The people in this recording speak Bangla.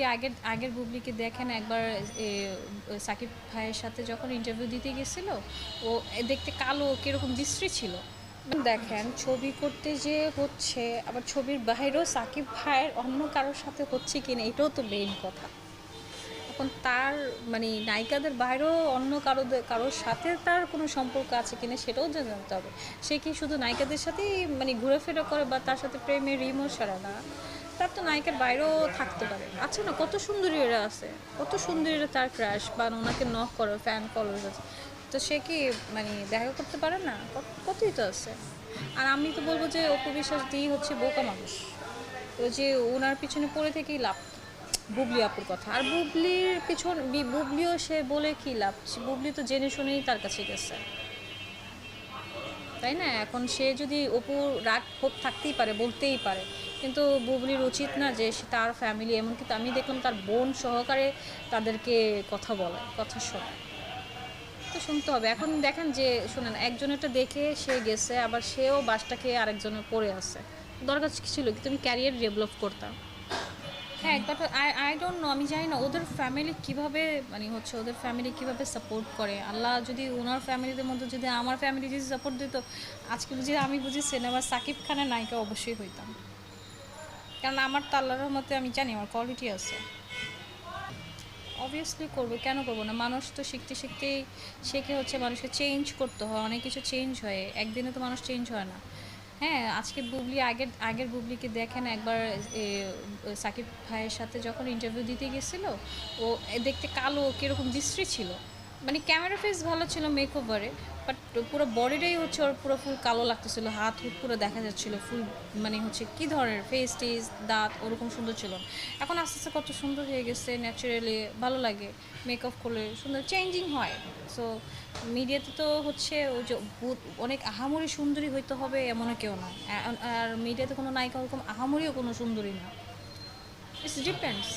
বুবলি আগের আগের বুবলিকে দেখেন একবার সাকিব ভাইয়ের সাথে যখন ইন্টারভিউ দিতে গেছিল, ও দেখতে কালো কীরকম বিশ্রী ছিল। দেখেন ছবি করতে যে হচ্ছে, আবার ছবির বাইরেও সাকিব ভাইয়ের অন্য কারোর সাথে হচ্ছে কিনা এটাও তো মেইন কথা। এখন তার মানে নায়িকাদের বাইরেও অন্য কারোর সাথে তার কোনো সম্পর্ক আছে কিনা সেটাও জানতে হবে। সে কি শুধু নায়িকাদের সাথেই মানে ঘোরাফেরা করে বা তার সাথে প্রেমের রিমোশন না, তার তো নায়িকার বাইরেও থাকতে পারে। আচ্ছা না, কত সুন্দরীরা আছে, কত সুন্দরীরা তার ক্রাশ বা ওনাকে নক করো, ফ্যান ফলোয়ার্স আছে, তো সে কি মানে দেখা করতে পারে না? কতই তো আছে। আর আমি তো বলবো যে অপু বিশ্বাস দিই হচ্ছে বোকা মানুষ। তো যে ওনার পিছনে পড়ে থেকেই লাভ কি? বুবলি আপুর কথা, আর বুবলির পিছন বুবলিও সে বলে কি লাভ? বুবলি তো জেনে শুনেই তার কাছে গেছে, তাই না? এখন সে যদি অপুর রাগ ক্ষোভ থাকতেই পারে, বলতেই পারে, কিন্তু বুবলির উচিত না যে সে তার ফ্যামিলি, এমনকি তো আমি দেখলাম তার বোন সহকারে তাদেরকে কথা বলে, কথা শোনে, তো শুনতে হবে। এখন দেখেন যে শুনেন, একজনেরটা দেখে সে গেছে, আবার সেও বাসটাকে আরেকজনের পড়ে আছে। দরকার ছিল কি তুমি ক্যারিয়ার ডেভেলপ করতাম। হ্যাঁ, বাট আই ডোন্ট নো, আমি জানি না ওদের ফ্যামিলি কিভাবে মানে হচ্ছে, ওদের ফ্যামিলি কিভাবে সাপোর্ট করে। আল্লাহ যদি ওনার ফ্যামিলিদের মধ্যে যদি আমার ফ্যামিলি যদি সাপোর্ট দিত, আজকে বুঝি আমি বুঝি সিনেমা সাকিব খানের নায়িকা অবশ্যই হইতাম। কারণ আমার তো আল্লাহর রহমতে আমি জানি আমার কোয়ালিটি আছে। অবভিয়াসলি করবো, কেন করবো না? মানুষ তো শিখতে শিখতেই শেখে, হচ্ছে মানুষকে চেঞ্জ করতে হয়, অনেক কিছু চেঞ্জ হয়, একদিনে তো মানুষ চেঞ্জ হয় না। হ্যাঁ, আজকে বুবলি আগের আগের বুবলিকে দেখেন একবার সাকিব ভাইয়ের সাথে যখন ইন্টারভিউ দিতে গেছিল, ও দেখতে কালো কীরকম বিশ্রী ছিল। মানে ক্যামেরা ফেস ভালো ছিল মেকওভারে, বাট পুরো বডিটাই হচ্ছে ওর পুরো ফুল কালো লাগতেছিল, হাত হুত পুরো দেখা যাচ্ছিল ফুল, মানে হচ্ছে কী ধরনের ফেস টেস দাঁত ওরকম সুন্দর ছিল না। এখন আস্তে আস্তে কত সুন্দর হয়ে গেছে, ন্যাচারালি ভালো লাগে, মেকআপ করলে সুন্দর চেঞ্জিং হয়। সো মিডিয়াতে তো হচ্ছে ওই যে অনেক আহামরি সুন্দরী হইতে হবে এমনও কেউ না। আর মিডিয়াতে কোনো নায়িকা ওরকম আহামরিও কোনো সুন্দরী না। It's depends.